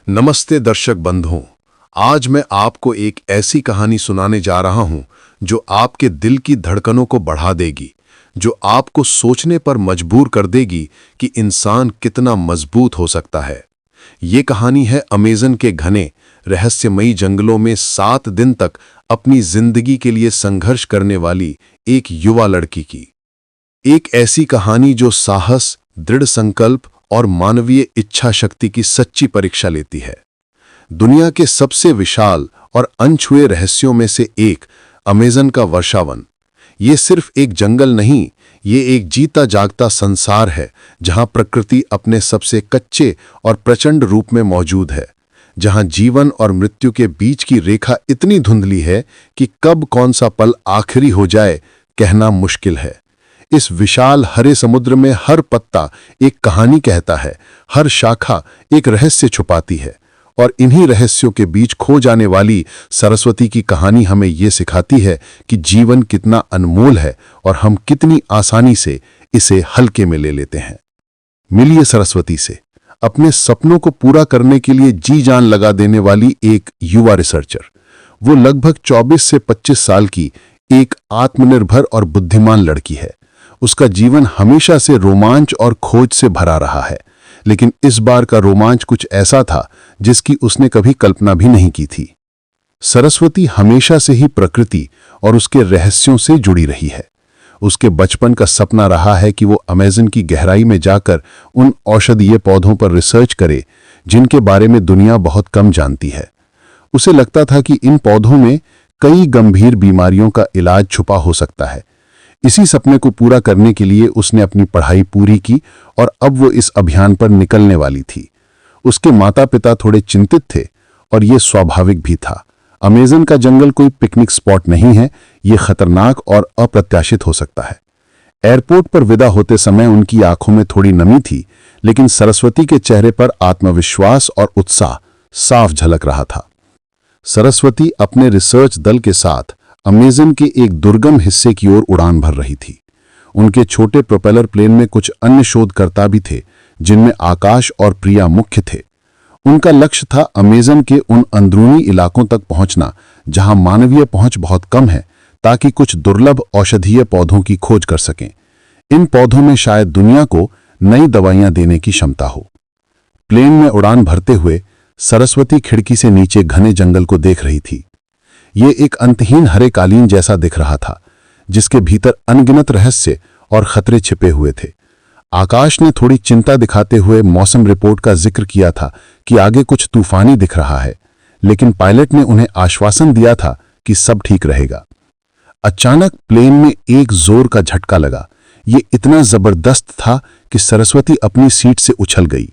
नमस्ते दर्शक बंधुओं। आज मैं आपको एक ऐसी कहानी सुनाने जा रहा हूं जो आपके दिल की धड़कनों को बढ़ा देगी, जो आपको सोचने पर मजबूर कर देगी कि इंसान कितना मजबूत हो सकता है। ये कहानी है अमेज़न के घने रहस्यमयी जंगलों में 7 दिन तक अपनी जिंदगी के लिए संघर्ष करने वाली एक युवा लड़की की। एक ऐसी कहानी जो साहस, दृढ़ संकल्प और मानवीय इच्छा शक्ति की सच्ची परीक्षा लेती है। दुनिया के सबसे विशाल और अनछुए रहस्यों में से एक अमेज़न का वर्षावन। ये सिर्फ एक जंगल नहीं, ये एक जीता जागता संसार है जहां प्रकृति अपने सबसे कच्चे और प्रचंड रूप में मौजूद है, जहां जीवन और मृत्यु के बीच की रेखा इतनी धुंधली है कि कब कौन सा पल आखिरी हो जाए कहना मुश्किल है। इस विशाल हरे समुद्र में हर पत्ता एक कहानी कहता है, हर शाखा एक रहस्य छुपाती है, और इन्हीं रहस्यों के बीच खो जाने वाली सरस्वती की कहानी हमें ये सिखाती है कि जीवन कितना अनमोल है और हम कितनी आसानी से इसे हल्के में ले लेते हैं। मिलिए सरस्वती से, अपने सपनों को पूरा करने के लिए जी जान लगा देने वाली एक युवा रिसर्चर। वो लगभग 24 से 25 साल की एक आत्मनिर्भर और बुद्धिमान लड़की है। उसका जीवन हमेशा से रोमांच और खोज से भरा रहा है, लेकिन इस बार का रोमांच कुछ ऐसा था जिसकी उसने कभी कल्पना भी नहीं की थी। सरस्वती हमेशा से ही प्रकृति और उसके रहस्यों से जुड़ी रही है। उसके बचपन का सपना रहा है कि वो अमेज़न की गहराई में जाकर उन औषधीय पौधों पर रिसर्च करे जिनके बारे में दुनिया बहुत कम जानती है। उसे लगता था कि इन पौधों में कई गंभीर बीमारियों का इलाज छुपा हो सकता है। इसी सपने को पूरा करने के लिए उसने अपनी पढ़ाई पूरी की और अब वो इस अभियान पर निकलने वाली थी। उसके माता पिता थोड़े चिंतित थे और ये स्वाभाविक भी था। अमेज़न का जंगल कोई पिकनिक स्पॉट नहीं है, ये खतरनाक और अप्रत्याशित हो सकता है। एयरपोर्ट पर विदा होते समय उनकी आंखों में थोड़ी नमी थी, लेकिन सरस्वती के चेहरे पर आत्मविश्वास और उत्साह साफ झलक रहा था। सरस्वती अपने रिसर्च दल के साथ अमेज़न के एक दुर्गम हिस्से की ओर उड़ान भर रही थी। उनके छोटे प्रोपेलर प्लेन में कुछ अन्य शोधकर्ता भी थे, जिनमें आकाश और प्रिया मुख्य थे। उनका लक्ष्य था अमेज़न के उन अंदरूनी इलाकों तक पहुंचना जहां मानवीय पहुंच बहुत कम है, ताकि कुछ दुर्लभ औषधीय पौधों की खोज कर सकें। इन पौधों में शायद दुनिया को नई दवाइयां देने की क्षमता हो। प्लेन में उड़ान भरते हुए सरस्वती खिड़की से नीचे घने जंगल को देख रही थी। ये एक अंतहीन हरे कालीन जैसा दिख रहा था, जिसके भीतर अनगिनत रहस्य और खतरे छिपे हुए थे। आकाश ने थोड़ी चिंता दिखाते हुए मौसम रिपोर्ट का जिक्र किया था कि आगे कुछ तूफानी दिख रहा है, लेकिन पायलट ने उन्हें आश्वासन दिया था कि सब ठीक रहेगा। अचानक प्लेन में एक जोर का झटका लगा। ये इतना जबरदस्त था कि सरस्वती अपनी सीट से उछल गई।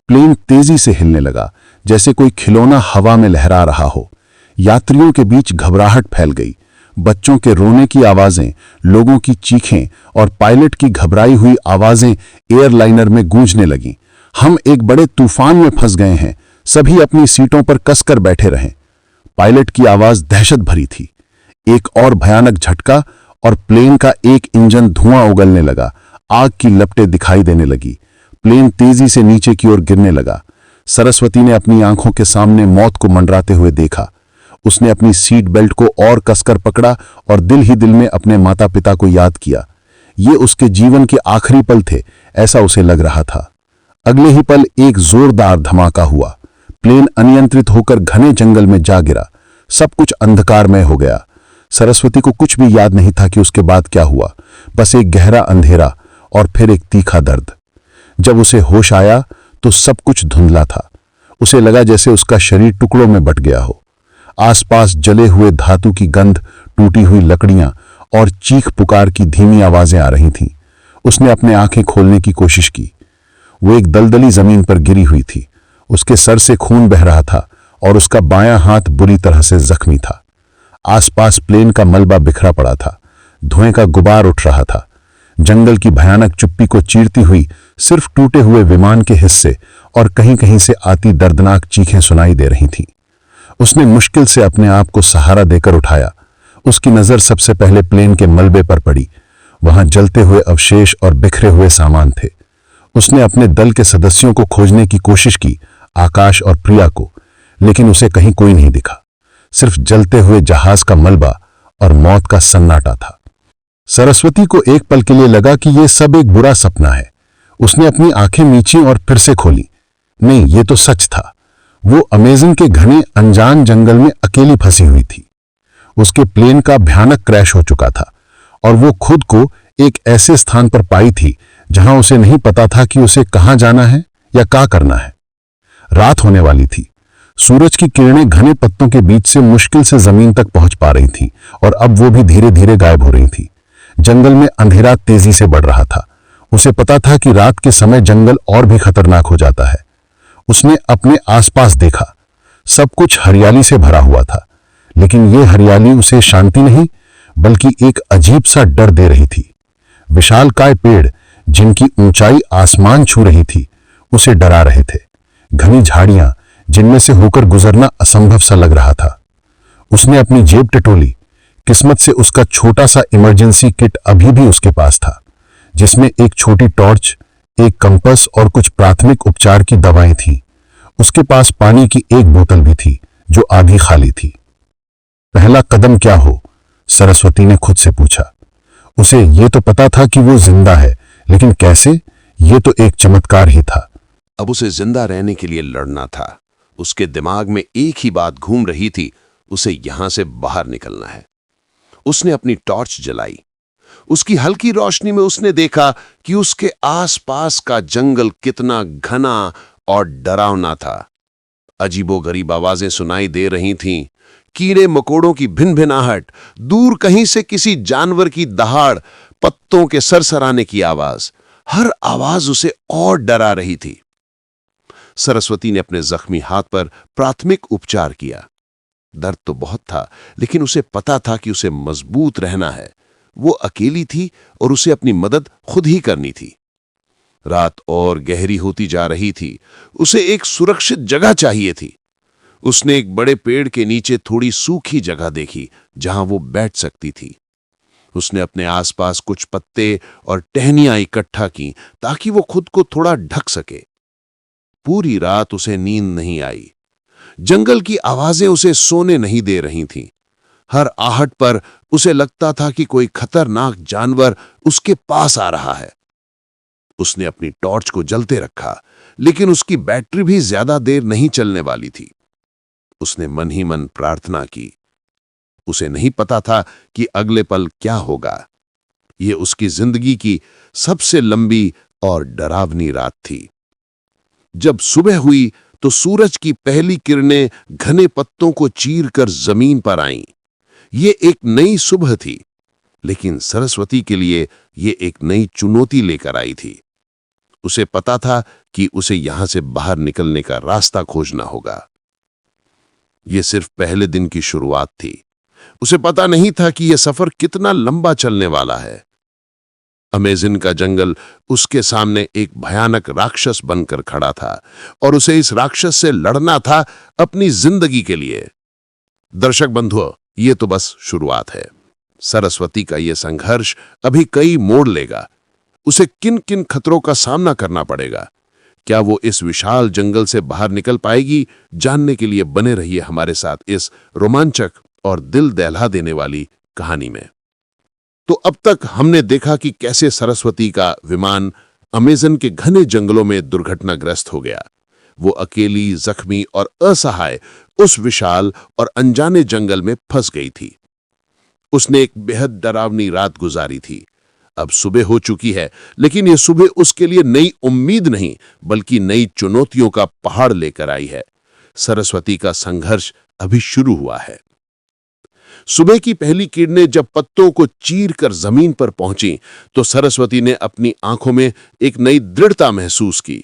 प्लेन तेजी से हिलने लगा, जैसे कोई खिलौना हवा में लहरा रहा हो। यात्रियों के बीच घबराहट फैल गई। बच्चों के रोने की आवाजें, लोगों की चीखें और पायलट की घबराई हुई आवाजें एयरलाइनर में गूंजने लगीं। हम एक बड़े तूफान में फंस गए हैं, सभी अपनी सीटों पर कसकर बैठे रहें। पायलट की आवाज दहशत भरी थी। एक और भयानक झटका और प्लेन का एक इंजन धुआं उगलने लगा। आग की लपटें दिखाई देने लगी। प्लेन तेजी से नीचे की ओर गिरने लगा। सरस्वती ने अपनी आंखों के सामने मौत को मंडराते हुए देखा। उसने अपनी सीट बेल्ट को और कसकर पकड़ा और दिल ही दिल में अपने माता पिता को याद किया। ये उसके जीवन के आखिरी पल थे, ऐसा उसे लग रहा था। अगले ही पल एक जोरदार धमाका हुआ। प्लेन अनियंत्रित होकर घने जंगल में जा गिरा। सब कुछ अंधकारमय हो गया। सरस्वती को कुछ भी याद नहीं था कि उसके बाद क्या हुआ, बस एक गहरा अंधेरा और फिर एक तीखा दर्द। जब उसे होश आया तो सब कुछ धुंधला था। उसे लगा जैसे उसका शरीर टुकड़ों में बट गया हो। आसपास जले हुए धातु की गंध, टूटी हुई लकड़ियां और चीख पुकार की धीमी आवाजें आ रही थीं। उसने अपने आंखें खोलने की कोशिश की। वो एक दलदली जमीन पर गिरी हुई थी। उसके सर से खून बह रहा था और उसका बायां हाथ बुरी तरह से जख्मी था। आसपास प्लेन का मलबा बिखरा पड़ा था। धुएं का गुबार उठ रहा था। जंगल की भयानक चुप्पी को चीरती हुई सिर्फ टूटे हुए विमान के हिस्से और कहीं कहीं से आती दर्दनाक चीखें सुनाई दे रही थीं। उसने मुश्किल से अपने आप को सहारा देकर उठाया। उसकी नजर सबसे पहले प्लेन के मलबे पर पड़ी। वहां जलते हुए अवशेष और बिखरे हुए सामान थे। उसने अपने दल के सदस्यों को खोजने की कोशिश की, आकाश और प्रिया को, लेकिन उसे कहीं कोई नहीं दिखा। सिर्फ जलते हुए जहाज का मलबा और मौत का सन्नाटा था। सरस्वती को एक पल के लिए लगा कि यह सब एक बुरा सपना है। उसने अपनी आंखें मींची और फिर से खोली। नहीं, ये तो सच था। वो अमेज़न के घने अनजान जंगल में अकेली फंसी हुई थी। उसके प्लेन का भयानक क्रैश हो चुका था और वो खुद को एक ऐसे स्थान पर पाई थी जहां उसे नहीं पता था कि उसे कहां जाना है या क्या करना है। रात होने वाली थी। सूरज की किरणें घने पत्तों के बीच से मुश्किल से जमीन तक पहुंच पा रही थीं और अब वो भी धीरे धीरे गायब हो रही थी। जंगल में अंधेरा तेजी से बढ़ रहा था। उसे पता था कि रात के समय जंगल और भी खतरनाक हो जाता है। उसने अपने आसपास देखा। सब कुछ हरियाली से भरा हुआ था, लेकिन यह हरियाली उसे शांति नहीं बल्कि एक अजीब सा डर दे रही थी। विशालकाय पेड़ जिनकी ऊंचाई आसमान छू रही थी उसे डरा रहे थे। घनी झाड़ियां जिनमें से होकर गुजरना असंभव सा लग रहा था। उसने अपनी जेब टटोली। किस्मत से उसका छोटा सा इमरजेंसी किट अभी भी उसके पास था, जिसमें एक छोटी टॉर्च, एक कंपास और कुछ प्राथमिक उपचार की दवाएं थीं। उसके पास पानी की एक बोतल भी थी जो आधी खाली थी। पहला कदम क्या हो? सरस्वती ने खुद से पूछा। उसे यह तो पता था कि वो जिंदा है, लेकिन कैसे? ये तो एक चमत्कार ही था। अब उसे जिंदा रहने के लिए लड़ना था। उसके दिमाग में एक ही बात घूम रही थी, उसे यहां से बाहर निकलना है। उसने अपनी टॉर्च जलाई। उसकी हल्की रोशनी में उसने देखा कि उसके आसपास का जंगल कितना घना और डरावना था। अजीबोगरीब आवाजें सुनाई दे रही थीं, कीड़े मकोड़ों की भिनभिनाहट, दूर कहीं से किसी जानवर की दहाड़, पत्तों के सरसराने की आवाज। हर आवाज उसे और डरा रही थी। सरस्वती ने अपने जख्मी हाथ पर प्राथमिक उपचार किया। दर्द तो बहुत था, लेकिन उसे पता था कि उसे मजबूत रहना है। वो अकेली थी और उसे अपनी मदद खुद ही करनी थी। रात और गहरी होती जा रही थी। उसे एक सुरक्षित जगह चाहिए थी। उसने एक बड़े पेड़ के नीचे थोड़ी सूखी जगह देखी जहां वो बैठ सकती थी। उसने अपने आसपास कुछ पत्ते और टहनियां इकट्ठा की ताकि वो खुद को थोड़ा ढक सके। पूरी रात उसे नींद नहीं आई। जंगल की आवाजें उसे सोने नहीं दे रही थीं। हर आहट पर उसे लगता था कि कोई खतरनाक जानवर उसके पास आ रहा है। उसने अपनी टॉर्च को जलते रखा, लेकिन उसकी बैटरी भी ज्यादा देर नहीं चलने वाली थी। उसने मन ही मन प्रार्थना की। उसे नहीं पता था कि अगले पल क्या होगा। यह उसकी जिंदगी की सबसे लंबी और डरावनी रात थी। जब सुबह हुई तो सूरज की पहली किरणें घने पत्तों को चीरकर जमीन पर आईं। ये एक नई सुबह थी, लेकिन सरस्वती के लिए ये एक नई चुनौती लेकर आई थी। उसे पता था कि उसे यहां से बाहर निकलने का रास्ता खोजना होगा। यह सिर्फ पहले दिन की शुरुआत थी। उसे पता नहीं था कि यह सफर कितना लंबा चलने वाला है। अमेज़न का जंगल उसके सामने एक भयानक राक्षस बनकर खड़ा था और उसे इस राक्षस से लड़ना था अपनी जिंदगी के लिए। दर्शक बंधुओं, ये तो बस शुरुआत है। सरस्वती का यह संघर्ष अभी कई मोड़ लेगा। उसे किन किन खतरों का सामना करना पड़ेगा? क्या वो इस विशाल जंगल से बाहर निकल पाएगी? जानने के लिए बने रहिए हमारे साथ इस रोमांचक और दिल दहला देने वाली कहानी में। तो अब तक हमने देखा कि कैसे सरस्वती का विमान अमेज़न के घने जंगलों में दुर्घटनाग्रस्त हो गया। वो अकेली, जख्मी और असहाय उस विशाल और अनजाने जंगल में फंस गई थी। उसने एक बेहद डरावनी रात गुजारी थी। अब सुबह हो चुकी है, लेकिन यह सुबह उसके लिए नई उम्मीद नहीं बल्कि नई चुनौतियों का पहाड़ लेकर आई है। सरस्वती का संघर्ष अभी शुरू हुआ है। सुबह की पहली किरणें जब पत्तों को चीरकर जमीन पर पहुंची तो सरस्वती ने अपनी आंखों में एक नई दृढ़ता महसूस की।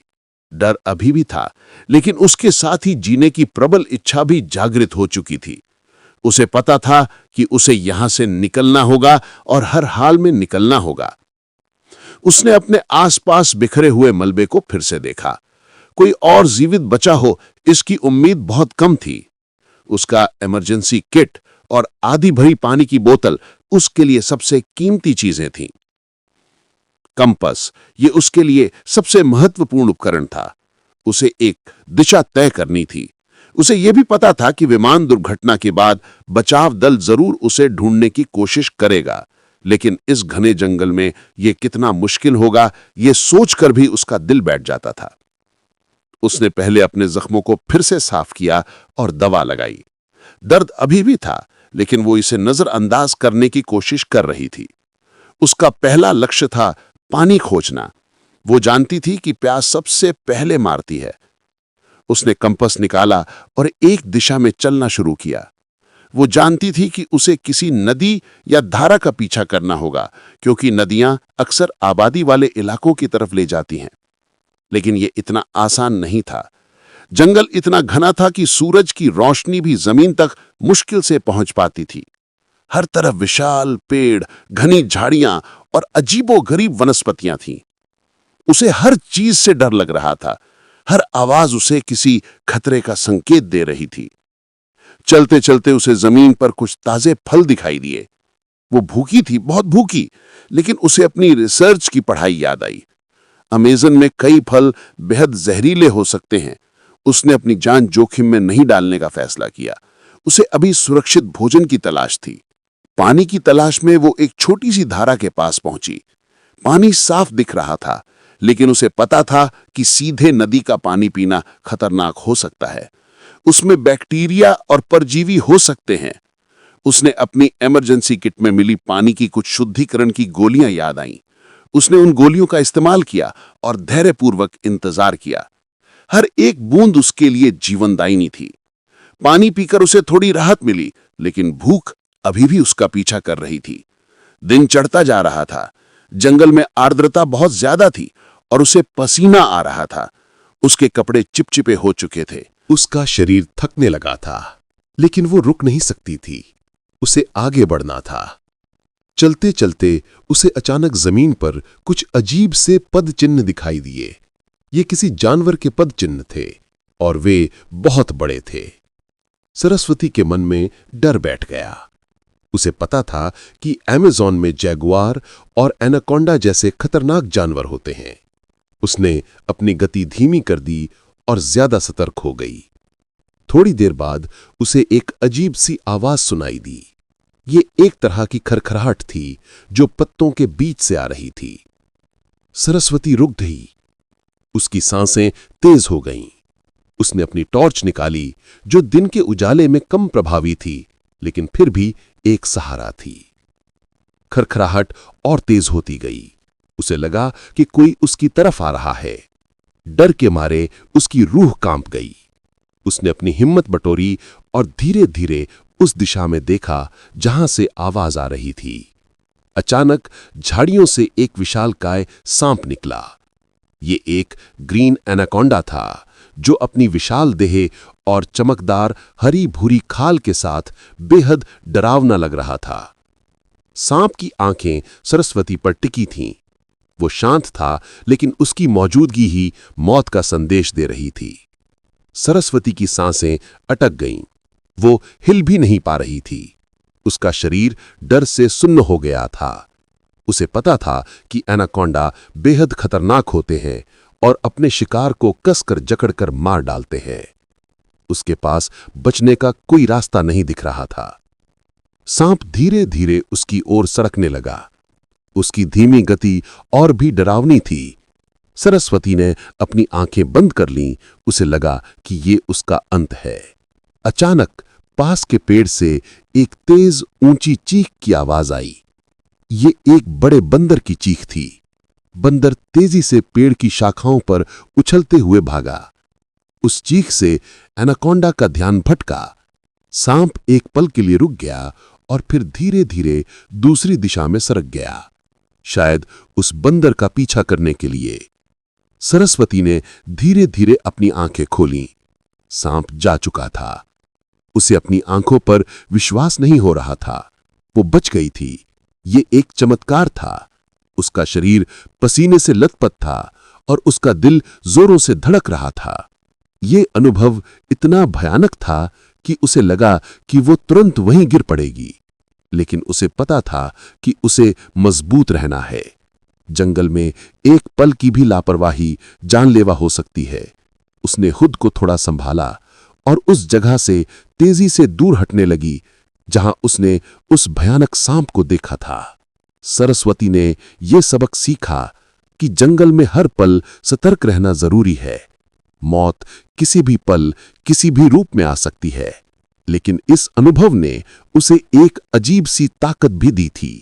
डर अभी भी था, लेकिन उसके साथ ही जीने की प्रबल इच्छा भी जागृत हो चुकी थी। उसे पता था कि उसे यहां से निकलना होगा और हर हाल में निकलना होगा। उसने अपने आसपास बिखरे हुए मलबे को फिर से देखा। कोई और जीवित बचा हो इसकी उम्मीद बहुत कम थी। उसका इमरजेंसी किट और आधी भरी पानी की बोतल उसके लिए सबसे कीमती चीजें थीं। कंपास, ये उसके लिए सबसे महत्वपूर्ण उपकरण था। उसे एक दिशा तय करनी थी। उसे यह भी पता था कि विमान दुर्घटना के बाद बचाव दल जरूर उसे ढूंढने की कोशिश करेगा, लेकिन इस घने जंगल में यह कितना मुश्किल होगा, यह सोचकर भी उसका दिल बैठ जाता था। उसने पहले अपने जख्मों को फिर से साफ किया और दवा लगाई। दर्द अभी भी था, लेकिन वो इसे नजरअंदाज करने की कोशिश कर रही थी। उसका पहला लक्ष्य था पानी खोजना। वो जानती थी कि प्यास सबसे पहले मारती है। उसने कंपास निकाला और एक दिशा में चलना शुरू किया। वो जानती थी कि उसे किसी नदी या धारा का पीछा करना होगा, क्योंकि नदियां अक्सर आबादी वाले इलाकों की तरफ ले जाती हैं। लेकिन यह इतना आसान नहीं था। जंगल इतना घना था कि सूरज की रोशनी भी जमीन तक मुश्किल से पहुंच पाती थी। हर तरफ विशाल पेड़, घनी झाड़ियां और अजीबोगरीब वनस्पतियां थीं। उसे हर चीज से डर लग रहा था। हर आवाज उसे किसी खतरे का संकेत दे रही थी। चलते चलते उसे जमीन पर कुछ ताजे फल दिखाई दिए। वो भूखी थी, बहुत भूखी, लेकिन उसे अपनी रिसर्च की पढ़ाई याद आई। अमेज़न में कई फल बेहद जहरीले हो सकते हैं। उसने अपनी जान जोखिम में नहीं डालने का फैसला किया। उसे अभी सुरक्षित भोजन की तलाश थी। पानी की तलाश में वो एक छोटी सी धारा के पास पहुंची। पानी साफ दिख रहा था, लेकिन उसे पता था कि सीधे नदी का पानी पीना खतरनाक हो सकता है। उसमें बैक्टीरिया और परजीवी हो सकते हैं। उसने अपनी इमरजेंसी किट में मिली पानी की कुछ शुद्धिकरण की गोलियां याद आईं। उसने उन गोलियों का इस्तेमाल किया और धैर्यपूर्वक इंतजार किया। हर एक बूंद उसके लिए जीवनदायिनी थी। पानी पीकर उसे थोड़ी राहत मिली, लेकिन भूख अभी भी उसका पीछा कर रही थी। दिन चढ़ता जा रहा था। जंगल में आर्द्रता बहुत ज्यादा थी और उसे पसीना आ रहा था। उसके कपड़े चिपचिपे हो चुके थे। उसका शरीर थकने लगा था, लेकिन वो रुक नहीं सकती थी। उसे आगे बढ़ना था। चलते चलते उसे अचानक जमीन पर कुछ अजीब से पद चिन्ह दिखाई दिए। ये किसी जानवर के पद चिन्ह थे और वे बहुत बड़े थे। सरस्वती के मन में डर बैठ गया। उसे पता था कि अमेज़न में जैगुआर और एनाकोंडा जैसे खतरनाक जानवर होते हैं। उसने अपनी गति धीमी कर दी और ज्यादा सतर्क हो गई। थोड़ी देर बाद उसे एक अजीब सी आवाज सुनाई दी। ये एक तरह की खरखराहट थी जो पत्तों के बीच से आ रही थी। सरस्वती रुक गई। उसकी सांसें तेज हो गईं। उसने अपनी टॉर्च निकाली, जो दिन के उजाले में कम प्रभावी थी, लेकिन फिर भी एक सहारा थी। खरखराहट और तेज होती गई। उसे लगा कि कोई उसकी तरफ आ रहा है। डर के मारे उसकी रूह कांप गई। उसने अपनी हिम्मत बटोरी और धीरे धीरे उस दिशा में देखा जहां से आवाज आ रही थी। अचानक झाड़ियों से एक विशालकाय सांप निकला। ये एक ग्रीन एनाकोंडा था, जो अपनी विशाल देह और चमकदार हरी भूरी खाल के साथ बेहद डरावना लग रहा था। सांप की आंखें सरस्वती पर टिकी थीं। वो शांत था, लेकिन उसकी मौजूदगी ही मौत का संदेश दे रही थी। सरस्वती की सांसें अटक गईं। वो हिल भी नहीं पा रही थी। उसका शरीर डर से सुन्न हो गया था। उसे पता था कि एनाकोंडा बेहद खतरनाक होते हैं और अपने शिकार को कसकर जकड़कर मार डालते हैं। उसके पास बचने का कोई रास्ता नहीं दिख रहा था। सांप धीरे धीरे उसकी ओर सरकने लगा। उसकी धीमी गति और भी डरावनी थी। सरस्वती ने अपनी आंखें बंद कर लीं। उसे लगा कि ये उसका अंत है। अचानक पास के पेड़ से एक तेज ऊंची चीख की आवाज आई। ये एक बड़े बंदर की चीख थी। बंदर तेजी से पेड़ की शाखाओं पर उछलते हुए भागा। उस चीख से एनाकोंडा का ध्यान भटका। सांप एक पल के लिए रुक गया और फिर धीरे धीरे दूसरी दिशा में सरक गया, शायद उस बंदर का पीछा करने के लिए। सरस्वती ने धीरे धीरे अपनी आंखें खोलीं। सांप जा चुका था। उसे अपनी आंखों पर विश्वास नहीं हो रहा था। वो बच गई थी। ये एक चमत्कार था। उसका शरीर पसीने से लथपथ था और उसका दिल जोरों से धड़क रहा था। ये अनुभव इतना भयानक था कि उसे लगा कि वो तुरंत वहीं गिर पड़ेगी, लेकिन उसे पता था कि उसे मजबूत रहना है। जंगल में एक पल की भी लापरवाही जानलेवा हो सकती है। उसने खुद को थोड़ा संभाला और उस जगह से तेजी से दूर हटने लगी जहां उसने उस भयानक सांप को देखा था। सरस्वती ने यह सबक सीखा कि जंगल में हर पल सतर्क रहना जरूरी है। मौत किसी भी पल किसी भी रूप में आ सकती है, लेकिन इस अनुभव ने उसे एक अजीब सी ताकत भी दी थी।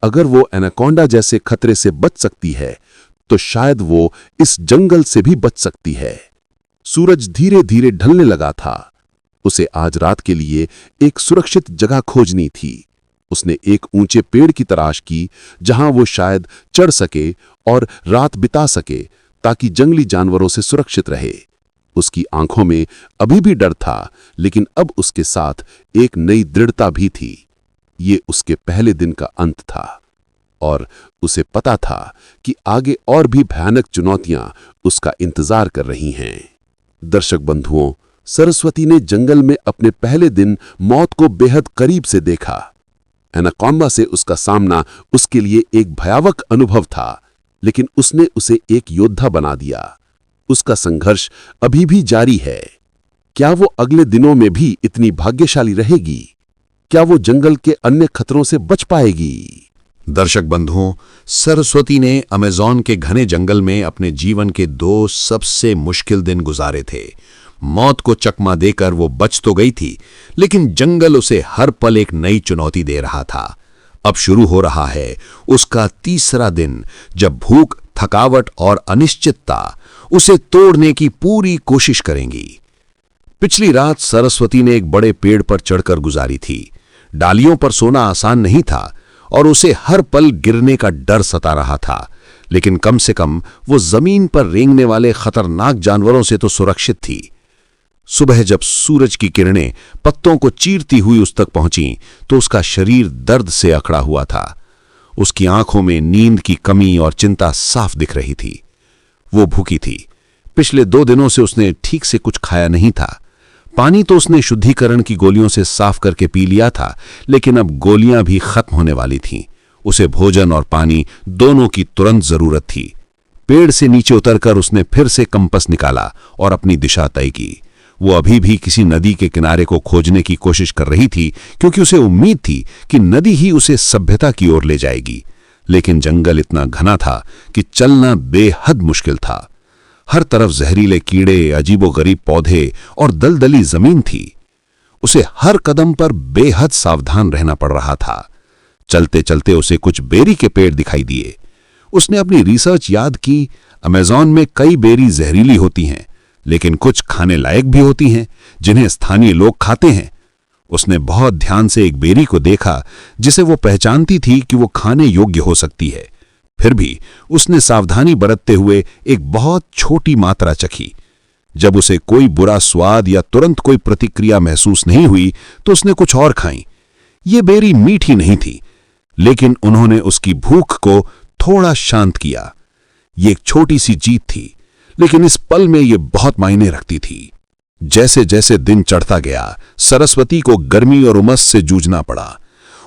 अगर वो एनाकोंडा जैसे खतरे से बच सकती है तो शायद वो इस जंगल से भी बच सकती है। सूरज धीरे धीरे ढलने लगा था। उसे आज रात के लिए एक सुरक्षित जगह खोजनी थी। उसने एक ऊंचे पेड़ की तलाश की जहां वो शायद चढ़ सके और रात बिता सके ताकि जंगली जानवरों से सुरक्षित रहे। उसकी आंखों में अभी भी डर था, लेकिन अब उसके साथ एक नई दृढ़ता भी थी। ये उसके पहले दिन का अंत था और उसे पता था कि आगे और भी भयानक चुनौतियां उसका इंतजार कर रही हैं। दर्शक बंधुओं, सरस्वती ने जंगल में अपने पहले दिन मौत को बेहद करीब से देखा। एनाकोंडा से उसका सामना उसके लिए एक भयावह अनुभव था, लेकिन उसने उसे एक योद्धा बना दिया। उसका संघर्ष अभी भी जारी है। क्या वो अगले दिनों में भी इतनी भाग्यशाली रहेगी? क्या वो जंगल के अन्य खतरों से बच पाएगी? दर्शक बंधुओं, सरस्वती ने अमेज़न के घने जंगल में अपने जीवन के 2 सबसे मुश्किल दिन गुजारे थे। मौत को चकमा देकर वो बच तो गई थी, लेकिन जंगल उसे हर पल एक नई चुनौती दे रहा था। अब शुरू हो रहा है उसका 3रा दिन, जब भूख, थकावट और अनिश्चितता उसे तोड़ने की पूरी कोशिश करेंगी। पिछली रात सरस्वती ने एक बड़े पेड़ पर चढ़कर गुजारी थी। डालियों पर सोना आसान नहीं था और उसे हर पल गिरने का डर सता रहा था, लेकिन कम से कम वो जमीन पर रेंगने वाले खतरनाक जानवरों से तो सुरक्षित थी। सुबह जब सूरज की किरणें पत्तों को चीरती हुई उस तक पहुंची तो उसका शरीर दर्द से अकड़ा हुआ था। उसकी आंखों में नींद की कमी और चिंता साफ दिख रही थी। वो भूखी थी। पिछले 2 दिनों से उसने ठीक से कुछ खाया नहीं था। पानी तो उसने शुद्धिकरण की गोलियों से साफ करके पी लिया था, लेकिन अब गोलियां भी खत्म होने वाली थीं। उसे भोजन और पानी दोनों की तुरंत जरूरत थी। पेड़ से नीचे उतरकर उसने फिर से कंपास निकाला और अपनी दिशा तय की। वो अभी भी किसी नदी के किनारे को खोजने की कोशिश कर रही थी, क्योंकि उसे उम्मीद थी कि नदी ही उसे सभ्यता की ओर ले जाएगी। लेकिन जंगल इतना घना था कि चलना बेहद मुश्किल था। हर तरफ जहरीले कीड़े, अजीबोगरीब पौधे और दलदली जमीन थी। उसे हर कदम पर बेहद सावधान रहना पड़ रहा था। चलते चलते उसे कुछ बेरी के पेड़ दिखाई दिए। उसने अपनी रिसर्च याद की। अमेज़न में कई बेरी जहरीली होती हैं, लेकिन कुछ खाने लायक भी होती हैं जिन्हें स्थानीय लोग खाते हैं। उसने बहुत ध्यान से एक बेरी को देखा जिसे वो पहचानती थी कि वो खाने योग्य हो सकती है। फिर भी उसने सावधानी बरतते हुए एक बहुत छोटी मात्रा चखी। जब उसे कोई बुरा स्वाद या तुरंत कोई प्रतिक्रिया महसूस नहीं हुई तो उसने कुछ और खाई। ये बेरी मीठी नहीं थी, लेकिन उन्होंने उसकी भूख को थोड़ा शांत किया। ये एक छोटी सी जीत थी, लेकिन इस पल में ये बहुत मायने रखती थी। जैसे जैसे दिन चढ़ता गया, सरस्वती को गर्मी और उमस से जूझना पड़ा।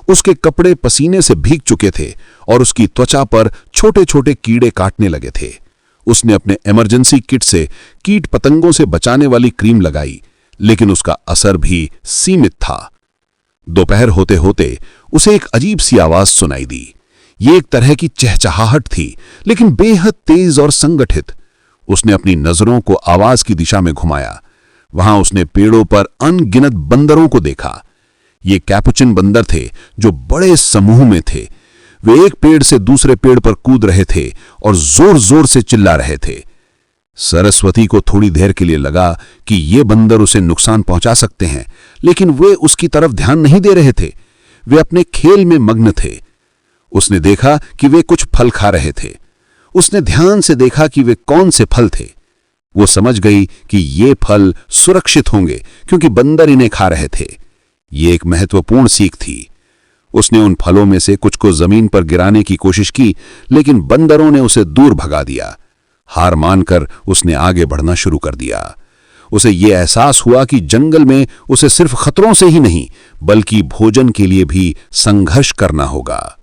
उसके कपड़े पसीने से भीग चुके थे और उसकी त्वचा पर छोटे छोटे कीड़े काटने लगे थे। उसने अपने इमरजेंसी किट से कीट पतंगों से बचाने वाली क्रीम लगाई, लेकिन उसका असर भी सीमित था। दोपहर होते होते उसे एक अजीब सी आवाज सुनाई दी। ये एक तरह की चहचहाहट थी, लेकिन बेहद तेज और संगठित। उसने अपनी नजरों को आवाज की दिशा में घुमाया। वहां उसने पेड़ों पर अनगिनत बंदरों को देखा। ये कैपुचिन बंदर थे जो बड़े समूह में थे। वे एक पेड़ से दूसरे पेड़ पर कूद रहे थे और जोर जोर से चिल्ला रहे थे। सरस्वती को थोड़ी देर के लिए लगा कि ये बंदर उसे नुकसान पहुंचा सकते हैं, लेकिन वे उसकी तरफ ध्यान नहीं दे रहे थे। वे अपने खेल में मग्न थे। उसने देखा कि वे कुछ फल खा रहे थे। उसने ध्यान से देखा कि वे कौन से फल थे। वो समझ गई कि ये फल सुरक्षित होंगे क्योंकि बंदर इन्हें खा रहे थे। ये एक महत्वपूर्ण सीख थी। उसने उन फलों में से कुछ को जमीन पर गिराने की कोशिश की, लेकिन बंदरों ने उसे दूर भगा दिया। हार मानकर उसने आगे बढ़ना शुरू कर दिया। उसे यह एहसास हुआ कि जंगल में उसे सिर्फ खतरों से ही नहीं, बल्कि भोजन के लिए भी संघर्ष करना होगा।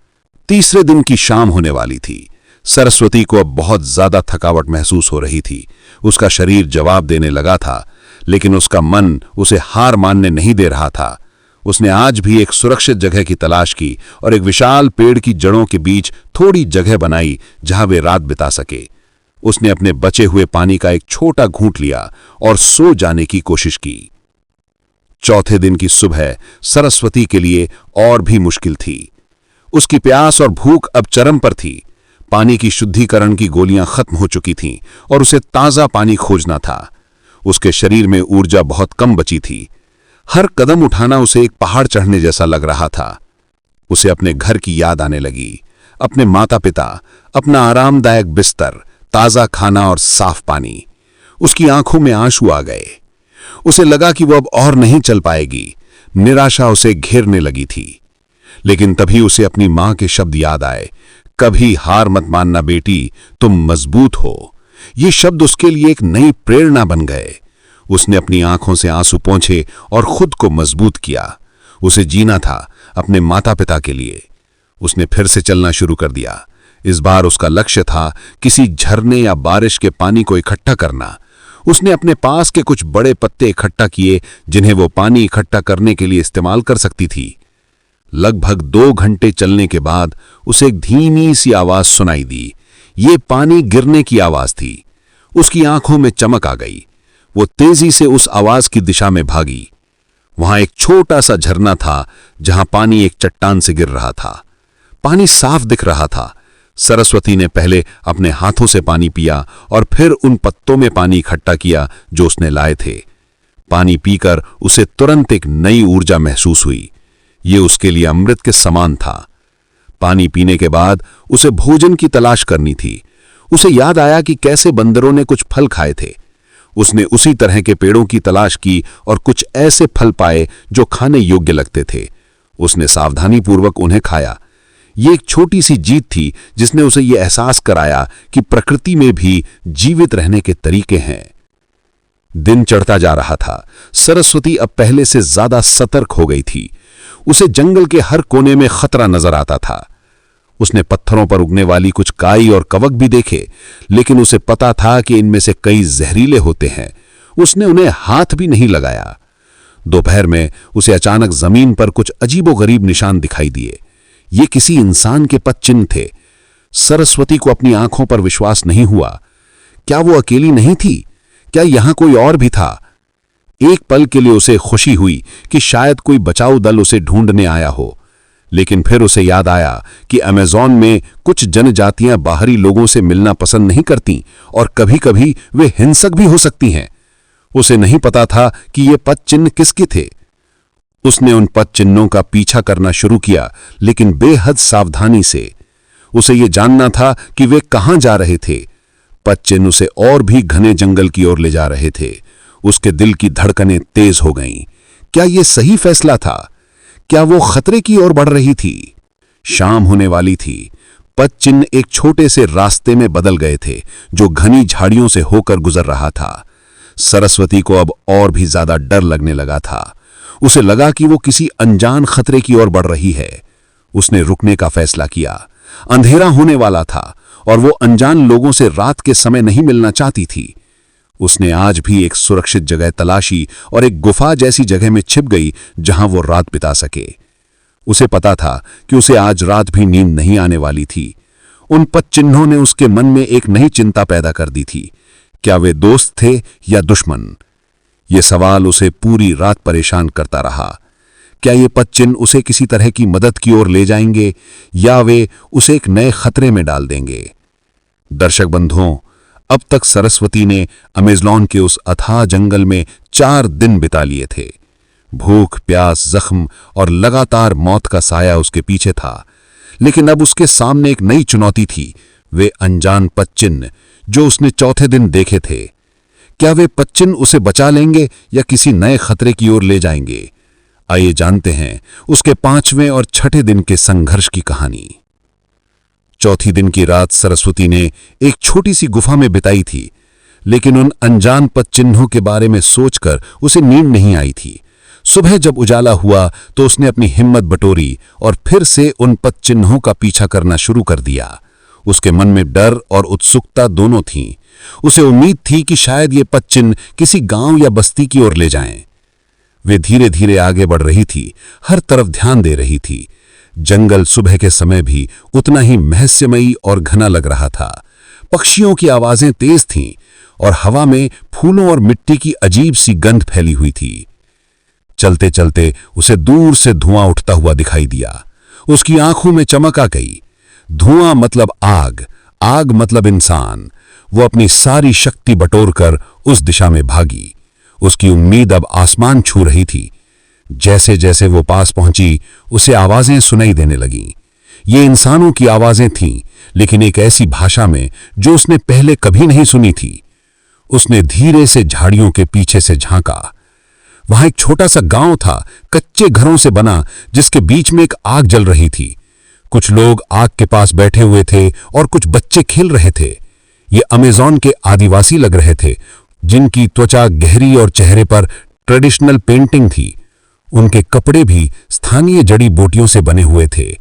तीसरे दिन की शाम होने वाली थी। सरस्वती को अब बहुत ज्यादा थकावट महसूस हो रही थी। उसका शरीर जवाब देने लगा था, लेकिन उसका मन उसे हार मानने नहीं दे रहा था। उसने आज भी एक सुरक्षित जगह की तलाश की और एक विशाल पेड़ की जड़ों के बीच थोड़ी जगह बनाई जहां वे रात बिता सके। उसने अपने बचे हुए पानी का एक छोटा घूंट लिया और सो जाने की कोशिश की। चौथे दिन की सुबह सरस्वती के लिए और भी मुश्किल थी। उसकी प्यास और भूख अब चरम पर थी। पानी की शुद्धिकरण की गोलियां खत्म हो चुकी थीं और उसे ताजा पानी खोजना था। उसके शरीर में ऊर्जा बहुत कम बची थी। हर कदम उठाना उसे एक पहाड़ चढ़ने जैसा लग रहा था। उसे अपने घर की याद आने लगी, अपने माता पिता, अपना आरामदायक बिस्तर, ताजा खाना और साफ पानी। उसकी आंखों में आंसू आ गए। उसे लगा कि वो अब और नहीं चल पाएगी। निराशा उसे घेरने लगी थी। लेकिन तभी उसे अपनी मां के शब्द याद आए, कभी हार मत मानना बेटी, तुम मजबूत हो। ये शब्द उसके लिए एक नई प्रेरणा बन गए। उसने अपनी आंखों से आंसू पोंछे और खुद को मजबूत किया। उसे जीना था अपने माता पिता के लिए। उसने फिर से चलना शुरू कर दिया। इस बार उसका लक्ष्य था किसी झरने या बारिश के पानी को इकट्ठा करना। उसने अपने पास के कुछ बड़े पत्ते इकट्ठा किए जिन्हें वो पानी इकट्ठा करने के लिए इस्तेमाल कर सकती थी। लगभग 2 घंटे चलने के बाद उसे एक धीमी सी आवाज सुनाई दी। ये पानी गिरने की आवाज थी। उसकी आंखों में चमक आ गई। वो तेजी से उस आवाज की दिशा में भागी। वहां एक छोटा सा झरना था जहां पानी एक चट्टान से गिर रहा था। पानी साफ दिख रहा था। सरस्वती ने पहले अपने हाथों से पानी पिया और फिर उन पत्तों में पानी इकट्ठा किया जो उसने लाए थे। पानी पीकर उसे तुरंत एक नई ऊर्जा महसूस हुई। ये उसके लिए अमृत के समान था। पानी पीने के बाद उसे भोजन की तलाश करनी थी। उसे याद आया कि कैसे बंदरों ने कुछ फल खाए थे। उसने उसी तरह के पेड़ों की तलाश की और कुछ ऐसे फल पाए जो खाने योग्य लगते थे। उसने सावधानीपूर्वक उन्हें खाया। ये एक छोटी सी जीत थी जिसने उसे यह एहसास कराया कि प्रकृति में भी जीवित रहने के तरीके हैं। दिन चढ़ता जा रहा था। सरस्वती अब पहले से ज्यादा सतर्क हो गई थी। उसे जंगल के हर कोने में खतरा नजर आता था। उसने पत्थरों पर उगने वाली कुछ काई और कवक भी देखे, लेकिन उसे पता था कि इनमें से कई जहरीले होते हैं। उसने उन्हें हाथ भी नहीं लगाया। दोपहर में उसे अचानक जमीन पर कुछ अजीबोगरीब निशान दिखाई दिए। ये किसी इंसान के पदचिन्ह थे। सरस्वती को अपनी आंखों पर विश्वास नहीं हुआ। क्या वो अकेली नहीं थी? क्या यहां कोई और भी था? एक पल के लिए उसे खुशी हुई कि शायद कोई बचाऊ दल उसे ढूंढने आया हो, लेकिन फिर उसे याद आया कि अमेज़न में कुछ जनजातियां बाहरी लोगों से मिलना पसंद नहीं करती और कभी-कभी वे हिंसक भी हो सकती हैं। उसे नहीं पता था कि ये पद चिन्ह किसके थे। उसने उन पद चिन्हों का पीछा करना शुरू किया, लेकिन बेहद सावधानी से। उसे ये जानना था कि वे कहां जा रहे थे। पद चिन्ह उसे और भी घने जंगल की ओर ले जा रहे थे। उसके दिल की धड़कनें तेज हो गईं। क्या यह सही फैसला था? क्या वो खतरे की ओर बढ़ रही थी? शाम होने वाली थी। पद चिन्ह एक छोटे से रास्ते में बदल गए थे जो घनी झाड़ियों से होकर गुजर रहा था। सरस्वती को अब और भी ज्यादा डर लगने लगा था। उसे लगा कि वो किसी अनजान खतरे की ओर बढ़ रही है। उसने रुकने का फैसला किया। अंधेरा होने वाला था और वो अनजान लोगों से रात के समय नहीं मिलना चाहती थी। उसने आज भी एक सुरक्षित जगह तलाशी और एक गुफा जैसी जगह में छिप गई जहां वो रात बिता सके। उसे पता था कि उसे आज रात भी नींद नहीं आने वाली थी। उन पद चिन्हों ने उसके मन में एक नई चिंता पैदा कर दी थी। क्या वे दोस्त थे या दुश्मन? ये सवाल उसे पूरी रात परेशान करता रहा। क्या ये पद चिन्ह उसे किसी तरह की मदद की ओर ले जाएंगे या वे उसे एक नए खतरे में डाल देंगे? दर्शक बंधुओं, अब तक सरस्वती ने अमेज़न के उस अथाह जंगल में 4 दिन बिता लिए थे। भूख, प्यास, जख्म और लगातार मौत का साया उसके पीछे था, लेकिन अब उसके सामने एक नई चुनौती थी। वे अनजान पद चिन्ह जो उसने चौथे दिन देखे थे। क्या वे पद चिन्ह उसे बचा लेंगे या किसी नए खतरे की ओर ले जाएंगे? आइए जानते हैं उसके 5वें और 6ठे दिन के संघर्ष की कहानी। चौथी दिन की रात सरस्वती ने एक छोटी सी गुफा में बिताई थी, लेकिन उन अनजान पद चिन्हों के बारे में सोचकर उसे नींद नहीं आई थी। सुबह जब उजाला हुआ तो उसने अपनी हिम्मत बटोरी और फिर से उन पद चिन्हों का पीछा करना शुरू कर दिया। उसके मन में डर और उत्सुकता दोनों थीं। उसे उम्मीद थी कि शायद ये पदचिन्ह किसी गांव या बस्ती की ओर ले जाएं। वे धीरे धीरे आगे बढ़ रही थी, हर तरफ ध्यान दे रही थी। जंगल सुबह के समय भी उतना ही रहस्यमयी और घना लग रहा था। पक्षियों की आवाजें तेज थीं और हवा में फूलों और मिट्टी की अजीब सी गंध फैली हुई थी। चलते चलते उसे दूर से धुआं उठता हुआ दिखाई दिया। उसकी आंखों में चमक आ गई। धुआं मतलब आग, आग मतलब इंसान। वो अपनी सारी शक्ति बटोरकर उस दिशा में भागी। उसकी उम्मीद अब आसमान छू रही थी। जैसे जैसे वो पास पहुंची, उसे आवाजें सुनाई देने लगीं। ये इंसानों की आवाजें थीं, लेकिन एक ऐसी भाषा में जो उसने पहले कभी नहीं सुनी थी। उसने धीरे से झाड़ियों के पीछे से झांका। वहां एक छोटा सा गांव था, कच्चे घरों से बना, जिसके बीच में एक आग जल रही थी। कुछ लोग आग के पास बैठे हुए थे और कुछ बच्चे खेल रहे थे। ये अमेज़न के आदिवासी लग रहे थे, जिनकी त्वचा गहरी और चेहरे पर ट्रेडिशनल पेंटिंग थी। उनके कपड़े भी स्थानीय जड़ी बूटियों से बने हुए थे।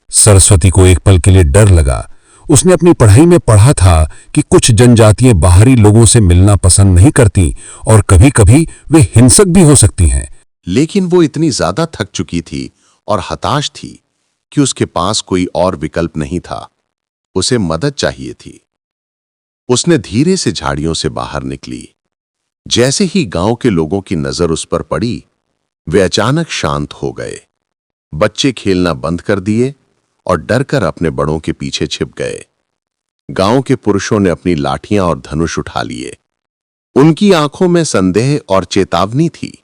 सरस्वती को एक पल के लिए डर लगा। उसने अपनी पढ़ाई में पढ़ा था कि कुछ जनजातियां बाहरी लोगों से मिलना पसंद नहीं करती और कभी-कभी वे हिंसक भी हो सकती हैं। लेकिन वो इतनी ज्यादा थक चुकी थी और हताश थी कि उसके पास कोई और विकल्प नहीं था। उसे मदद चाहिए थी। उसने धीरे से झाड़ियों से बाहर निकली। जैसे ही गांव के लोगों की नजर उस पर पड़ी, वे अचानक शांत हो गए। बच्चे खेलना बंद कर दिए और डरकर अपने बड़ों के पीछे छिप गए। गांव के पुरुषों ने अपनी लाठियां और धनुष उठा लिए। उनकी आंखों में संदेह और चेतावनी थी।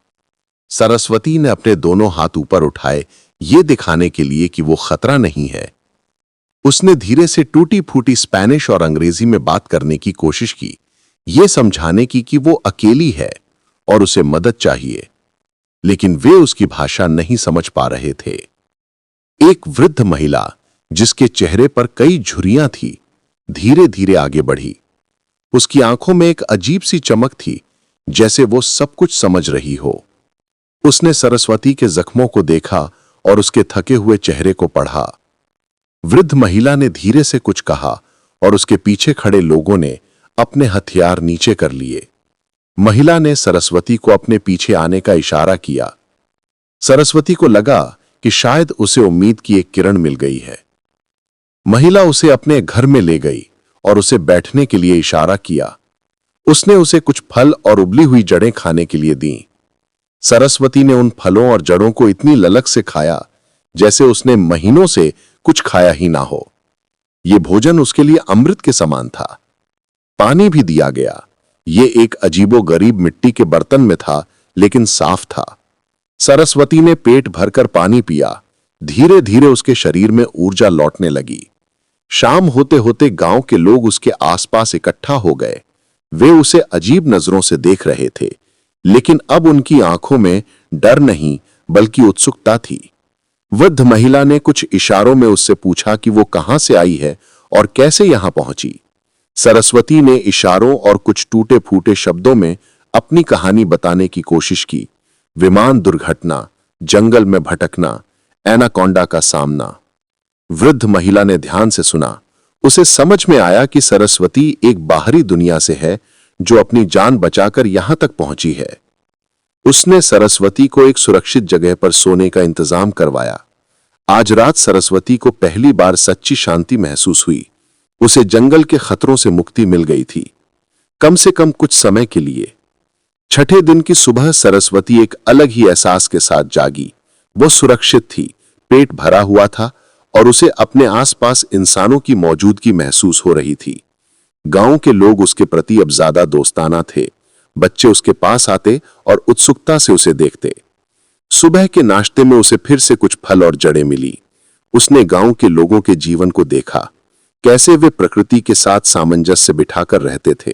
सरस्वती ने अपने दोनों हाथ ऊपर उठाए, ये दिखाने के लिए कि वो खतरा नहीं है। उसने धीरे से टूटी फूटी स्पेनिश और अंग्रेजी में बात करने की कोशिश की, ये समझाने की कि वो अकेली है और उसे मदद चाहिए। लेकिन वे उसकी भाषा नहीं समझ पा रहे थे। एक वृद्ध महिला, जिसके चेहरे पर कई झुर्रियां थी, धीरे धीरे आगे बढ़ी। उसकी आंखों में एक अजीब सी चमक थी, जैसे वो सब कुछ समझ रही हो। उसने सरस्वती के जख्मों को देखा और उसके थके हुए चेहरे को पढ़ा। वृद्ध महिला ने धीरे से कुछ कहा और उसके पीछे खड़े लोगों ने अपने हथियार नीचे कर लिए। महिला ने सरस्वती को अपने पीछे आने का इशारा किया। सरस्वती को लगा कि शायद उसे उम्मीद की एक किरण मिल गई है। महिला उसे अपने घर में ले गई और उसे बैठने के लिए इशारा किया। उसने उसे कुछ फल और उबली हुई जड़ें खाने के लिए दी। सरस्वती ने उन फलों और जड़ों को इतनी ललक से खाया जैसे उसने महीनों से कुछ खाया ही ना हो। ये भोजन उसके लिए अमृत के समान था। पानी भी दिया गया। ये एक अजीबोगरीब मिट्टी के बर्तन में था, लेकिन साफ था। सरस्वती ने पेट भरकर पानी पिया। धीरे धीरे उसके शरीर में ऊर्जा लौटने लगी। शाम होते होते गांव के लोग उसके आसपास इकट्ठा हो गए। वे उसे अजीब नजरों से देख रहे थे, लेकिन अब उनकी आंखों में डर नहीं बल्कि उत्सुकता थी। वृद्ध महिला ने कुछ इशारों में उससे पूछा कि वो कहां से आई है और कैसे यहां पहुंची। सरस्वती ने इशारों और कुछ टूटे फूटे शब्दों में अपनी कहानी बताने की कोशिश की। विमान दुर्घटना, जंगल में भटकना, एनाकोंडा का सामना। वृद्ध महिला ने ध्यान से सुना। उसे समझ में आया कि सरस्वती एक बाहरी दुनिया से है जो अपनी जान बचाकर यहां तक पहुंची है। उसने सरस्वती को एक सुरक्षित जगह पर सोने का इंतजाम करवाया। आज रात सरस्वती को पहली बार सच्ची शांति महसूस हुई। उसे जंगल के खतरों से मुक्ति मिल गई थी, कम से कम कुछ समय के लिए। छठे दिन की सुबह सरस्वती एक अलग ही एहसास के साथ जागी। वो सुरक्षित थी, पेट भरा हुआ था और उसे अपने आसपास इंसानों की मौजूदगी महसूस हो रही थी। गांव के लोग उसके प्रति अब ज्यादा दोस्ताना थे। बच्चे उसके पास आते और उत्सुकता से उसे देखते। सुबह के नाश्ते में उसे फिर से कुछ फल और जड़ें मिली। उसने गांव के लोगों के जीवन को देखा, कैसे वे प्रकृति के साथ सामंजस्य बिठाकर रहते थे,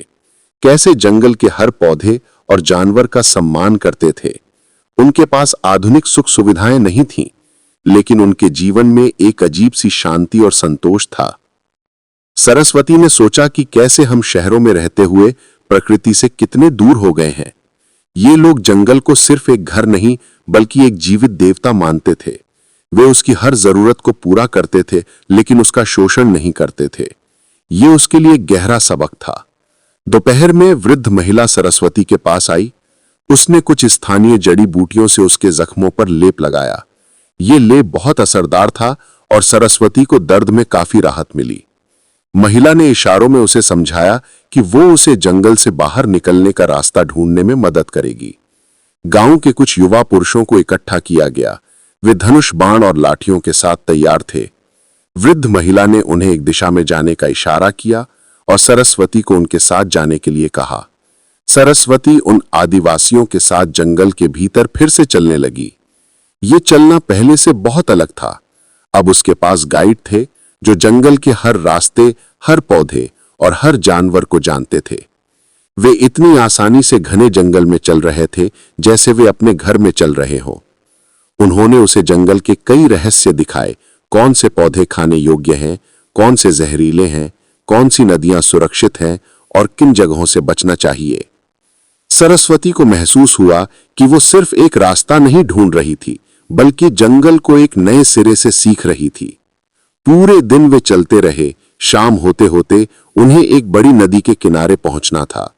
कैसे जंगल के हर पौधे और जानवर का सम्मान करते थे। उनके पास आधुनिक सुख सुविधाएं नहीं थीं, लेकिन उनके जीवन में एक अजीब सी शांति और संतोष था। सरस्वती ने सोचा कि कैसे हम शहरों में रहते हुए प्रकृति से कितने दूर हो गए हैं। ये लोग जंगल को सिर्फ एक घर नहीं बल्कि एक जीवित देवता मानते थे। वे उसकी हर जरूरत को पूरा करते थे, लेकिन उसका शोषण नहीं करते थे। ये उसके लिए गहरा सबक था। दोपहर में वृद्ध महिला सरस्वती के पास आई। उसने कुछ स्थानीय जड़ी बूटियों से उसके जख्मों पर लेप लगाया। ये लेप बहुत असरदार था और सरस्वती को दर्द में काफी राहत मिली। महिला ने इशारों में उसे समझाया कि वो उसे जंगल से बाहर निकलने का रास्ता ढूंढने में मदद करेगी। गांव के कुछ युवा पुरुषों को इकट्ठा किया गया। वे धनुष, बाण और लाठियों के साथ तैयार थे। वृद्ध महिला ने उन्हें एक दिशा में जाने का इशारा किया और सरस्वती को उनके साथ जाने के लिए कहा। सरस्वती उन आदिवासियों के साथ जंगल के भीतर फिर से चलने लगी। ये चलना पहले से बहुत अलग था। अब उसके पास गाइड थे जो जंगल के हर रास्ते, हर पौधे और हर जानवर को जानते थे। वे इतनी आसानी से घने जंगल में चल रहे थे जैसे वे अपने घर में चल रहे हों। उन्होंने उसे जंगल के कई रहस्य दिखाए। कौन से पौधे खाने योग्य हैं, कौन से जहरीले हैं, कौन सी नदियां सुरक्षित हैं और किन जगहों से बचना चाहिए। सरस्वती को महसूस हुआ कि वो सिर्फ एक रास्ता नहीं ढूंढ रही थी, बल्कि जंगल को एक नए सिरे से सीख रही थी। पूरे दिन वे चलते रहे। शाम होते होते उन्हें एक बड़ी नदी के किनारे पहुंचना था।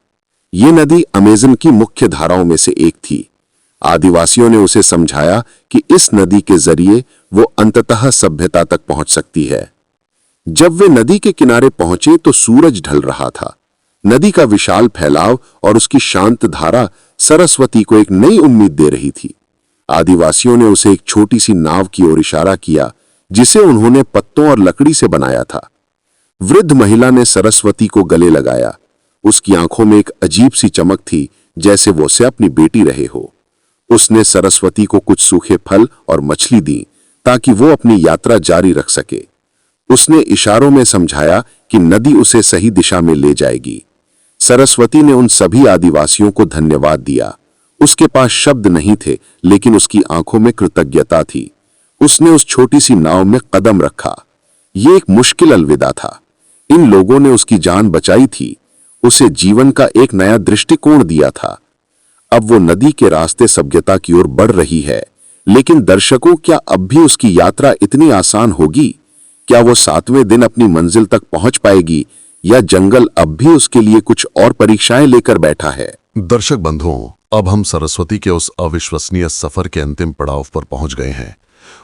ये नदी अमेज़न की मुख्य धाराओं में से एक थी। आदिवासियों ने उसे समझाया कि इस नदी के जरिए वो अंततः सभ्यता तक पहुंच सकती है। जब वे नदी के किनारे पहुंचे तो सूरज ढल रहा था। नदी का विशाल फैलाव और उसकी शांत धारा सरस्वती को एक नई उम्मीद दे रही थी। आदिवासियों ने उसे एक छोटी सी नाव की ओर इशारा किया, जिसे उन्होंने पत्तों और लकड़ी से बनाया था। वृद्ध महिला ने सरस्वती को गले लगाया। उसकी आंखों में एक अजीब सी चमक थी, जैसे वो उसे अपनी बेटी रहे हो। उसने सरस्वती को कुछ सूखे फल और मछली दी ताकि वो अपनी यात्रा जारी रख सके। उसने इशारों में समझाया कि नदी उसे सही दिशा में ले जाएगी। सरस्वती ने उन सभी आदिवासियों को धन्यवाद दिया। उसके पास शब्द नहीं थे, लेकिन उसकी आंखों में कृतज्ञता थी। उसने उस छोटी सी नाव में कदम रखा। ये एक मुश्किल अलविदा था। इन लोगों ने उसकी जान बचाई थी, उसे जीवन का एक नया दृष्टिकोण दिया था। अब वो नदी के रास्ते सभ्यता की ओर बढ़ रही है। लेकिन दर्शकों, क्या अब भी उसकी यात्रा इतनी आसान होगी? क्या वो 7वें दिन अपनी मंजिल तक पहुंच पाएगी, या जंगल अब भी उसके लिए कुछ और परीक्षाएं लेकर बैठा है? दर्शक बंधुओं, अब हम सरस्वती के उस अविश्वसनीय सफर के अंतिम पड़ाव पर पहुंच गए हैं।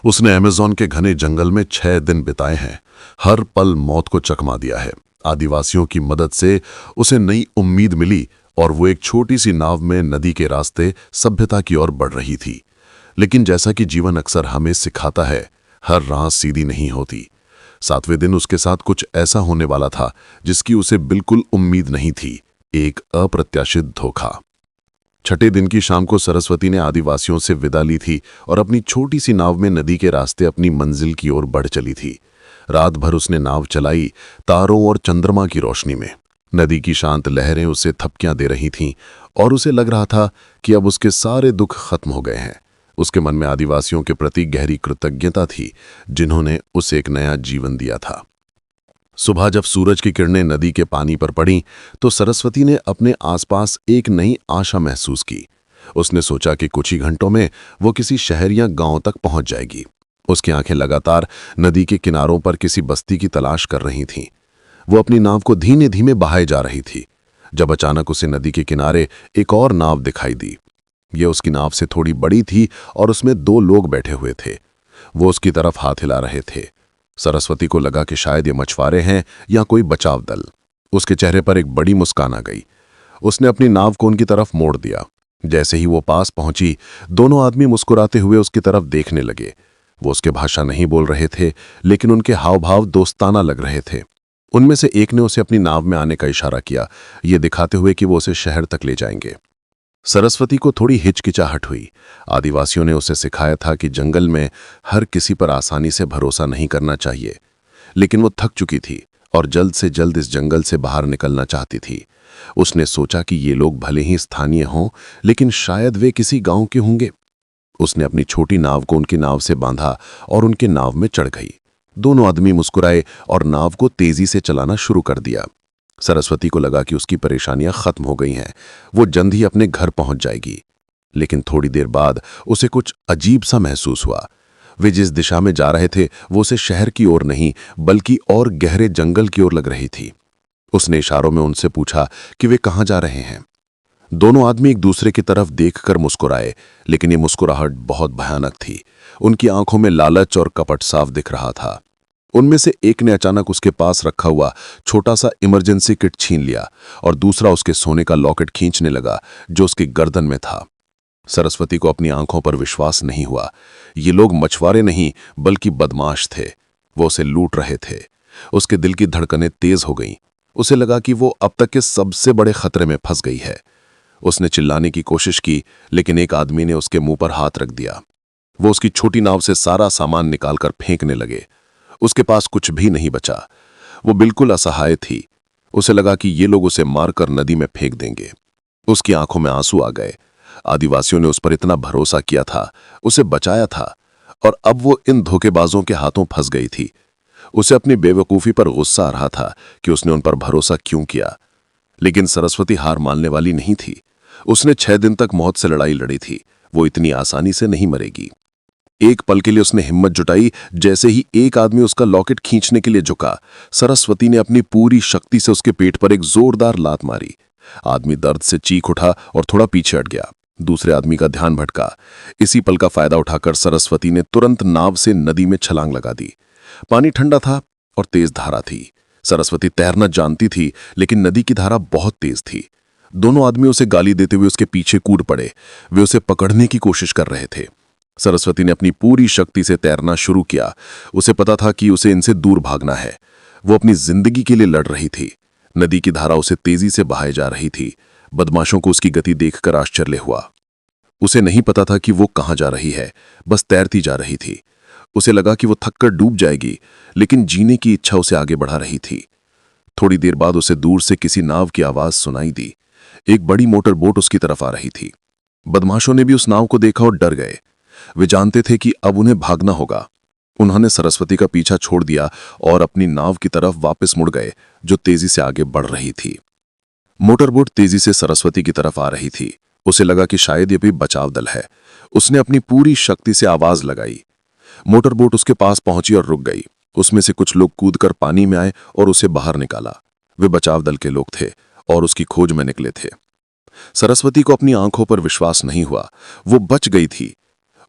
उसने अमेज़न के घने जंगल में 6 दिन बिताए हैं। हर पल मौत को चकमा दिया है। आदिवासियों की मदद से उसे नई उम्मीद मिली और वो एक छोटी सी नाव में नदी के रास्ते सभ्यता की ओर बढ़ रही थी। लेकिन जैसा कि जीवन अक्सर हमें सिखाता है, हर राह सीधी नहीं होती। 7वें दिन उसके साथ कुछ ऐसा होने वाला था जिसकी उसे बिल्कुल उम्मीद नहीं थी। एक अप्रत्याशित धोखा। 6ठे दिन की शाम को सरस्वती ने आदिवासियों से विदा ली थी और अपनी छोटी सी नाव में नदी के रास्ते अपनी मंजिल की ओर बढ़ चली थी। रात भर उसने नाव चलाई, तारों और चंद्रमा की रोशनी में। नदी की शांत लहरें उसे थपकियां दे रही थीं और उसे लग रहा था कि अब उसके सारे दुख खत्म हो गए हैं। उसके मन में आदिवासियों के प्रति गहरी कृतज्ञता थी, जिन्होंने उसे एक नया जीवन दिया था। सुबह जब सूरज की किरणें नदी के पानी पर पड़ीं, तो सरस्वती ने अपने आसपास एक नई आशा महसूस की। उसने सोचा कि कुछ ही घंटों में वो किसी शहर या गांव तक पहुंच जाएगी। उसकी आंखें लगातार नदी के किनारों पर किसी बस्ती की तलाश कर रही थीं। वो अपनी नाव को धीमे धीमे बहाए जा रही थी, जब अचानक उसे नदी के किनारे एक और नाव दिखाई दी। ये उसकी नाव से थोड़ी बड़ी थी और उसमें 2 लोग बैठे हुए थे। वो उसकी तरफ हाथ हिला रहे थे। सरस्वती को लगा कि शायद ये मछुआरे हैं या कोई बचाव दल। उसके चेहरे पर एक बड़ी मुस्कान आ गई। उसने अपनी नाव को उनकी तरफ मोड़ दिया। जैसे ही वो पास पहुंची, दोनों आदमी मुस्कुराते हुए उसकी तरफ देखने लगे। वो उसके भाषा नहीं बोल रहे थे, लेकिन उनके हाव भाव दोस्ताना लग रहे थे। उनमें से एक ने उसे अपनी नाव में आने का इशारा किया, ये दिखाते हुए कि वो उसे शहर तक ले जाएंगे। सरस्वती को थोड़ी हिचकिचाहट हुई। आदिवासियों ने उसे सिखाया था कि जंगल में हर किसी पर आसानी से भरोसा नहीं करना चाहिए। लेकिन वो थक चुकी थी और जल्द से जल्द इस जंगल से बाहर निकलना चाहती थी। उसने सोचा कि ये लोग भले ही स्थानीय हों, लेकिन शायद वे किसी गांव के होंगे। उसने अपनी छोटी नाव को उनकी नाव से बांधा और उनके नाव में चढ़ गई। दोनों आदमी मुस्कुराए और नाव को तेजी से चलाना शुरू कर दिया। सरस्वती को लगा कि उसकी परेशानियां खत्म हो गई हैं, वो जल्द ही अपने घर पहुंच जाएगी। लेकिन थोड़ी देर बाद उसे कुछ अजीब सा महसूस हुआ। वे जिस दिशा में जा रहे थे वो उसे शहर की ओर नहीं बल्कि और गहरे जंगल की ओर लग रही थी। उसने इशारों में उनसे पूछा कि वे कहाँ जा रहे हैं। दोनों आदमी एक दूसरे की तरफ देखकर मुस्कुराए, लेकिन ये मुस्कुराहट बहुत भयानक थी। उनकी आंखों में लालच और कपट साफ दिख रहा था। उनमें से एक ने अचानक उसके पास रखा हुआ छोटा सा इमरजेंसी किट छीन लिया और दूसरा उसके सोने का लॉकेट खींचने लगा जो उसकी गर्दन में था। सरस्वती को अपनी आंखों पर विश्वास नहीं हुआ। ये लोग मछुआरे नहीं बल्कि बदमाश थे। वो उसे लूट रहे थे। उसके दिल की धड़कनें तेज हो गईं। उसे लगा कि वो अब तक के सबसे बड़े खतरे में फंस गई है। उसने चिल्लाने की कोशिश की, लेकिन एक आदमी ने उसके मुंह पर हाथ रख दिया। वो उसकी छोटी नाव से सारा सामान निकालकर फेंकने लगे। उसके पास कुछ भी नहीं बचा। वो बिल्कुल असहाय थी। उसे लगा कि ये लोग उसे मारकर नदी में फेंक देंगे। उसकी आंखों में आंसू आ गए। आदिवासियों ने उस पर इतना भरोसा किया था, उसे बचाया था, और अब वो इन धोखेबाजों के हाथों फंस गई थी। उसे अपनी बेवकूफ़ी पर गुस्सा आ रहा था कि उसने उन पर भरोसा क्यों किया। लेकिन सरस्वती हार मानने वाली नहीं थी। उसने 6 दिन तक मौत से लड़ाई लड़ी थी। वो इतनी आसानी से नहीं मरेगी। एक पल के लिए उसने हिम्मत जुटाई। जैसे ही एक आदमी उसका लॉकेट खींचने के लिए झुका, सरस्वती ने अपनी पूरी शक्ति से उसके पेट पर एक जोरदार लात मारी। आदमी दर्द से चीख उठा और थोड़ा पीछे हट गया। दूसरे आदमी का ध्यान भटका। इसी पल का फायदा उठाकर सरस्वती ने तुरंत नाव से नदी में छलांग लगा दी। पानी ठंडा था और तेज धारा थी। सरस्वती तैरना जानती थी, लेकिन नदी की धारा बहुत तेज थी। दोनों आदमी उसे गाली देते हुए उसके पीछे कूद पड़े। वे उसे पकड़ने की कोशिश कर रहे थे। सरस्वती ने अपनी पूरी शक्ति से तैरना शुरू किया। उसे पता था कि उसे इनसे दूर भागना है। वो अपनी जिंदगी के लिए लड़ रही थी। नदी की धारा उसे तेजी से बहाए जा रही थी। बदमाशों को उसकी गति देखकर आश्चर्य हुआ। उसे नहीं पता था कि वो कहाँ जा रही है, बस तैरती जा रही थी। उसे लगा कि वो थककर डूब जाएगी, लेकिन जीने की इच्छा उसे आगे बढ़ा रही थी। थोड़ी देर बाद उसे दूर से किसी नाव की आवाज सुनाई दी। एक बड़ी मोटर बोट उसकी तरफ आ रही थी। बदमाशों ने भी उस नाव को देखा और डर गए। वे जानते थे कि अब उन्हें भागना होगा। उन्होंने सरस्वती का पीछा छोड़ दिया और अपनी नाव की तरफ वापस मुड़ गए, जो तेजी से आगे बढ़ रही थी। मोटरबोट तेजी से सरस्वती की तरफ आ रही थी। उसे लगा कि शायद ये भी बचाव दल है। उसने अपनी पूरी शक्ति से आवाज लगाई। मोटरबोट उसके पास पहुंची और रुक गई। उसमें से कुछ लोग कूदकर पानी में आए और उसे बाहर निकाला। वे बचाव दल के लोग थे और उसकी खोज में निकले थे। सरस्वती को अपनी आंखों पर विश्वास नहीं हुआ। वो बच गई थी।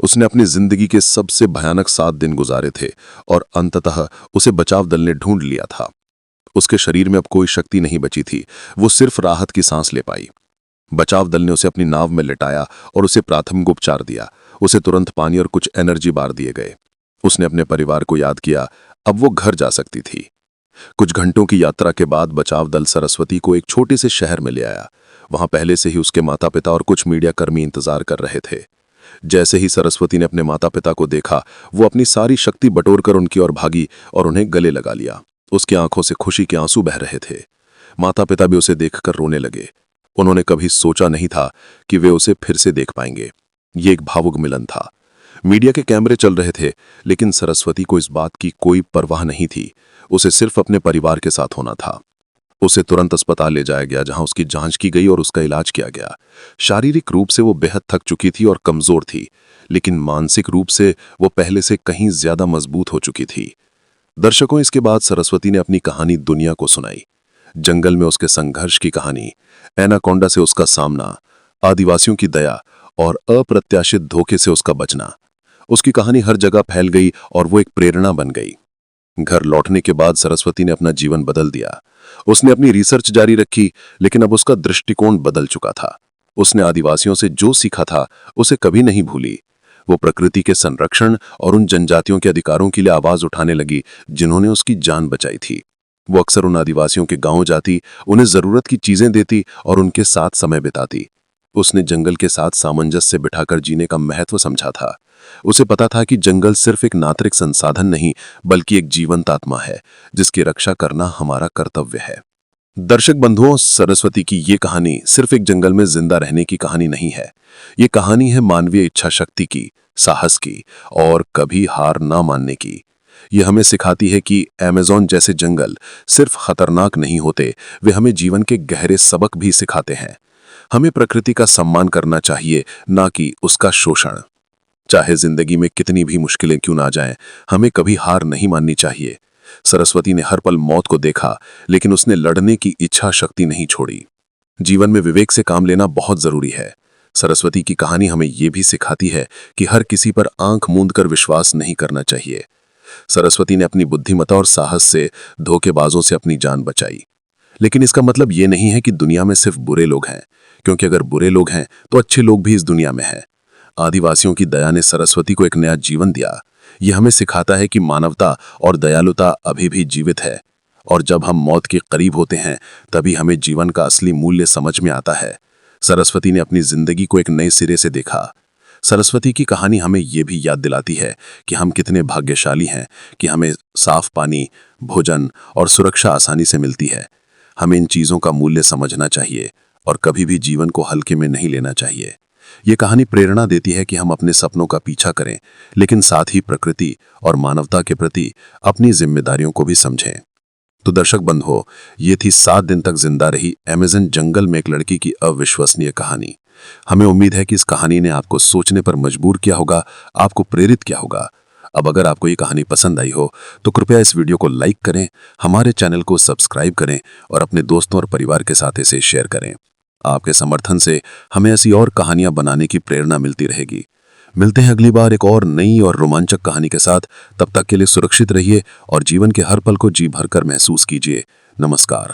उसने अपनी जिंदगी के सबसे भयानक 7 दिन गुजारे थे और अंततः उसे बचाव दल ने ढूंढ लिया था। उसके शरीर में अब कोई शक्ति नहीं बची थी। वो सिर्फ राहत की सांस ले पाई। बचाव दल ने उसे अपनी नाव में लिटाया और उसे प्राथमिक उपचार दिया। उसे तुरंत पानी और कुछ एनर्जी बार दिए गए। उसने अपने परिवार को याद किया। अब वो घर जा सकती थी। कुछ घंटों की यात्रा के बाद बचाव दल सरस्वती को एक छोटे से शहर में ले आया। वहां पहले से ही उसके माता पिता और कुछ मीडिया कर्मी इंतजार कर रहे थे। जैसे ही सरस्वती ने अपने माता पिता को देखा, वो अपनी सारी शक्ति बटोरकर उनकी ओर भागी और उन्हें गले लगा लिया। उसकी आंखों से खुशी के आंसू बह रहे थे। माता पिता भी उसे देखकर रोने लगे। उन्होंने कभी सोचा नहीं था कि वे उसे फिर से देख पाएंगे। ये एक भावुक मिलन था। मीडिया के कैमरे चल रहे थे, लेकिन सरस्वती को इस बात की कोई परवाह नहीं थी। उसे सिर्फ अपने परिवार के साथ होना था। उसे तुरंत अस्पताल ले जाया गया, जहां उसकी जांच की गई और उसका इलाज किया गया। शारीरिक रूप से वो बेहद थक चुकी थी और कमजोर थी, लेकिन मानसिक रूप से वो पहले से कहीं ज्यादा मजबूत हो चुकी थी। दर्शकों, इसके बाद सरस्वती ने अपनी कहानी दुनिया को सुनाई। जंगल में उसके संघर्ष की कहानी, एनाकोंडा से उसका सामना, आदिवासियों की दया और अप्रत्याशित धोखे से उसका बचना। उसकी कहानी हर जगह फैल गई और वो एक प्रेरणा बन गई। घर लौटने के बाद सरस्वती ने अपना जीवन बदल दिया। उसने अपनी रिसर्च जारी रखी, लेकिन अब उसका दृष्टिकोण बदल चुका था। उसने आदिवासियों से जो सीखा था उसे कभी नहीं भूली। वो प्रकृति के संरक्षण और उन जनजातियों के अधिकारों के लिए आवाज उठाने लगी जिन्होंने उसकी जान बचाई थी। वो अक्सर उन आदिवासियों के गांव जाती, उन्हें जरूरत की चीजें देती और उनके साथ समय बिताती। उसने जंगल के साथ सामंजस्य बिठाकर जीने का महत्व समझा था। उसे पता था कि जंगल सिर्फ एक नागरिक संसाधन नहीं, बल्कि एक जीवंत आत्मा है जिसकी रक्षा करना हमारा कर्तव्य है। दर्शक बंधुओं, सरस्वती की ये कहानी सिर्फ एक जंगल में जिंदा रहने की कहानी नहीं है। ये कहानी है मानवीय इच्छा शक्ति की, साहस की और कभी हार ना मानने की। यह हमें सिखाती है कि अमेज़न जैसे जंगल सिर्फ खतरनाक नहीं होते, वे हमें जीवन के गहरे सबक भी सिखाते हैं। हमें प्रकृति का सम्मान करना चाहिए, ना कि उसका शोषण। चाहे जिंदगी में कितनी भी मुश्किलें क्यों ना जाएं, हमें कभी हार नहीं माननी चाहिए। सरस्वती ने हर पल मौत को देखा, लेकिन उसने लड़ने की इच्छा शक्ति नहीं छोड़ी। जीवन में विवेक से काम लेना बहुत जरूरी है। सरस्वती की कहानी हमें ये भी सिखाती है कि हर किसी पर आंख मूंद कर विश्वास नहीं करना चाहिए। सरस्वती ने अपनी बुद्धिमत्ता और साहस से धोखेबाजों से अपनी जान बचाई। लेकिन इसका मतलब ये नहीं है कि दुनिया में सिर्फ बुरे लोग हैं, क्योंकि अगर बुरे लोग हैं तो अच्छे लोग भी इस दुनिया में हैं। आदिवासियों की दया ने सरस्वती को एक नया जीवन दिया। यह हमें सिखाता है कि मानवता और दयालुता अभी भी जीवित है, और जब हम मौत के करीब होते हैं तभी हमें जीवन का असली मूल्य समझ में आता है। सरस्वती ने अपनी जिंदगी को एक नए सिरे से देखा। सरस्वती की कहानी हमें यह भी याद दिलाती है कि हम कितने भाग्यशाली हैं कि हमें साफ पानी, भोजन और सुरक्षा आसानी से मिलती है। हमें इन चीज़ों का मूल्य समझना चाहिए और कभी भी जीवन को हल्के में नहीं लेना चाहिए। ये कहानी प्रेरणा देती है कि हम अपने सपनों का पीछा करें, लेकिन साथ ही प्रकृति और मानवता के प्रति अपनी जिम्मेदारियों को भी समझें। तो दर्शक बंधुओं, ये थी 7 दिन तक जिंदा रही अमेज़न जंगल में एक लड़की की अविश्वसनीय कहानी। हमें उम्मीद है कि इस कहानी ने आपको सोचने पर मजबूर किया होगा, आपको प्रेरित किया होगा। अब अगर आपको ये कहानी पसंद आई हो तो कृपया इस वीडियो को लाइक करें, हमारे चैनल को सब्सक्राइब करें और अपने दोस्तों और परिवार के साथ इसे शेयर करें। आपके समर्थन से हमें ऐसी और कहानियां बनाने की प्रेरणा मिलती रहेगी। मिलते हैं अगली बार एक और नई और रोमांचक कहानी के साथ। तब तक के लिए सुरक्षित रहिए और जीवन के हर पल को जी भरकर महसूस कीजिए। नमस्कार।